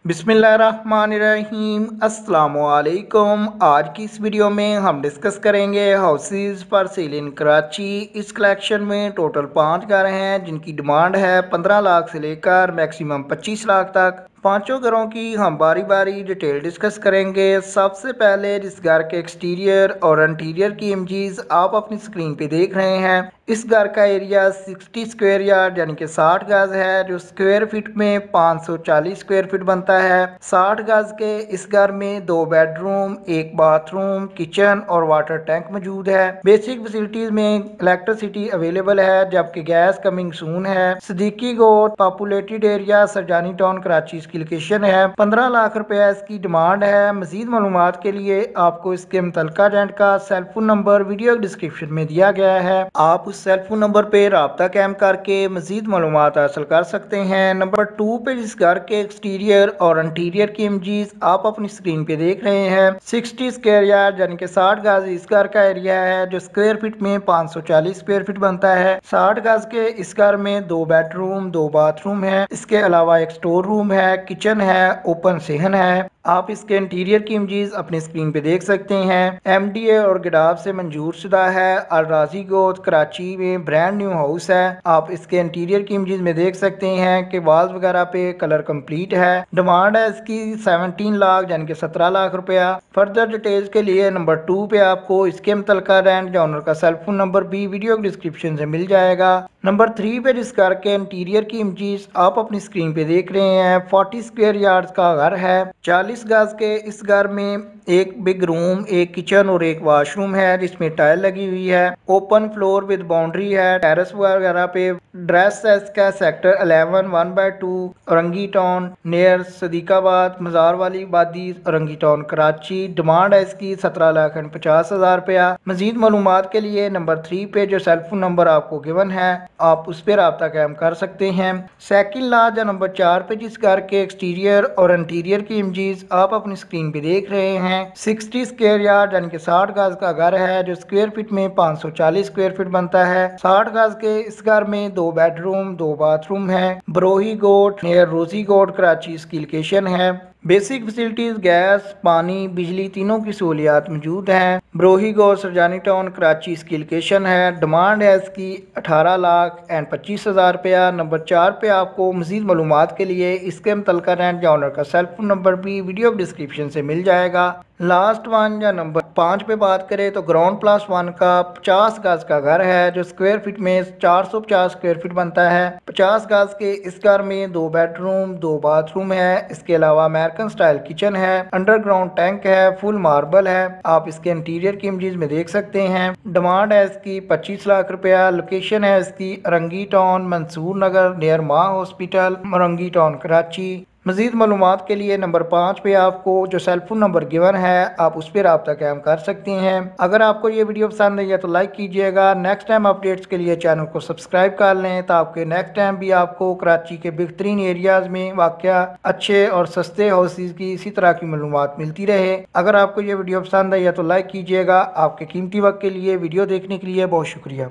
बिस्मिल्लाहिर्रहमानिर्रहीम अस्सलामुअलैकुम। आज की इस वीडियो में हम डिस्कस करेंगे हाउसेस फॉर सेल इन कराची। इस कलेक्शन में टोटल 5 घर हैं जिनकी डिमांड है 15 लाख से लेकर मैक्सिमम 25 लाख तक। पांचों घरों की हम बारी बारी डिटेल डिस्कस करेंगे। सबसे पहले जिस घर के एक्सटीरियर और इंटीरियर की इमेजेस आप अपनी स्क्रीन पे देख रहे हैं, इस घर का एरिया 60 स्क्वायर यार्ड यानी कि 60 गज है, जो स्क्वायर फीट में 540 स्क्वायर फीट बनता है। 60 गज के इस घर में 2 बेडरूम, 1 बाथरूम, किचन और वाटर टैंक मौजूद है। बेसिक फैसिलिटीज में इलेक्ट्रिसिटी अवेलेबल है, जबकि गैस कमिंग सून है। Siddiqui Goth populated area Surjani town Karachi इसकी लोकेशन है। 15 लाख रुपया इसकी डिमांड है। मजीद मालूमात के लिए आपको इसके मुतल्लिका एजेंट का सेलफोन नंबर वीडियो डिस्क्रिप्शन में दिया गया है। आप उस सेलफोन नंबर पे राब्ता कायम करके मजीद मालूमात हासिल कर सकते हैं। नंबर 2 पे जिस घर के एक्सटीरियर और इंटीरियर की इमेजेस आप अपनी स्क्रीन पे देख रहे हैं, 60 स्क्वायर यार्ड यानी कि 60 गज इस घर का एरिया है, जो स्क्वायर फीट में 540 स्क्वायर फीट बनता है। 60 गज के इस घर में 2 बेडरूम, 2 बाथरूम है। इसके अलावा एक स्टोर रूम है, किचन है, ओपन सेहन है। आप इसके इंटीरियर की इमेजेस अपनी स्क्रीन पे देख सकते हैं। एमडीए और गिडाब से मंजूर शुदा है। अल राजी गोद कराची में ब्रांड न्यू हाउस है। आप इसके इंटीरियर की इमेजेस में देख सकते हैं कि वाल्स वगैरह पे कलर कंप्लीट है। डिमांड है इसकी 17 लाख यानी कि 17 लाख रुपया। फर्दर डिटेल्स के लिए नंबर 2 पे आपको इसके मुतल्लिका रेंट या ओनर का सेलफोन नंबर भी वीडियो डिस्क्रिप्शन से मिल जाएगा। नंबर 3 पे जिस घर के इंटीरियर की इमेजेस आप अपनी स्क्रीन पे देख रहे हैं, 40 स्क्वायर यार्ड का घर है। 40 गज के इस घर में एक बिग रूम, एक किचन और एक वॉशरूम है जिसमें टाइल लगी हुई है। ओपन फ्लोर विद बाउंड्री है। टेरेस वगैरह पे ड्रेस है इसका सेक्टर 11 1/2 औरंगी टाउन नियर सदीकाबाद मजार वाली बादी औरंगी टाउन कराची। डिमांड है इसकी 17,50,000 रुपया। मजीद मालूमात के लिए नंबर 3 पे जो सेलफोन नंबर आपको गिवन है आप उस पर रब्ता कायम कर सकते हैं। सेकंड लास्ट या नंबर 4 पे जिस घर के एक्सटीरियर और इंटीरियर की इमेजेस आप अपनी स्क्रीन पे देख रहे हैं, 60 स्क्वायर यार्ड यानी कि 60 गज का घर है, जो स्क्वायर फीट में 540 स्क्वायर फीट बनता है। 60 गज के इस घर में 2 बेडरूम, 2 बाथरूम है। बरोही गोट नियर रोजी गोट कराची इसकी लोकेशन है। बेसिक फैसिलिटीज गैस, पानी, बिजली तीनों की सहूलियात मौजूद हैं। बरोही गोट सरजानी टाउन कराची इसकी लोकेशन है। डिमांड है इसकी 18 लाख एंड 25,000 रुपया। नंबर 4 पे आपको मजीद मालूमात के लिए इसके मुतल्लिका रेंट या ओनर का सेलफोन नंबर भी वीडियो डिस्क्रिप्शन से मिल जाएगा। लास्ट वन या नंबर 5 पे बात करें तो ग्राउंड प्लस 1 का 50 गज का घर है, जो स्क्वायर फीट में 450 स्क्वायर फीट बनता है। 50 गज के इस घर में 2 बेडरूम, 2 बाथरूम है। इसके अलावा अमेरिकन स्टाइल किचन है, अंडरग्राउंड टैंक है, फुल मार्बल है। आप इसके इंटीरियर की इमेजेस में देख सकते हैं। डिमांड है इसकी 25 लाख रुपया। लोकेशन है इसकी औरंगी टाउन मंसूर नगर नियर माँ हॉस्पिटल औरंगी टाउन कराची। मजीद मालूमात के लिए नंबर 5 पे आपको जो सेलफोन नंबर गिवन है आप उस पर रब्ता कायम कर सकते हैं। अगर आपको ये वीडियो पसंद आई है तो लाइक कीजिएगा। नेक्स्ट टाइम अपडेट्स के लिए चैनल को सब्सक्राइब कर लें ताकि नेक्स्ट टाइम भी आपको कराची के बेहतरीन एरियाज में वाक़या अच्छे और सस्ते हाउसेज की इसी तरह की मालूमात मिलती रहे। अगर आपको ये वीडियो पसंद आई है तो लाइक कीजिएगा। आपके कीमती वक्त के लिए वीडियो देखने के लिए बहुत शुक्रिया।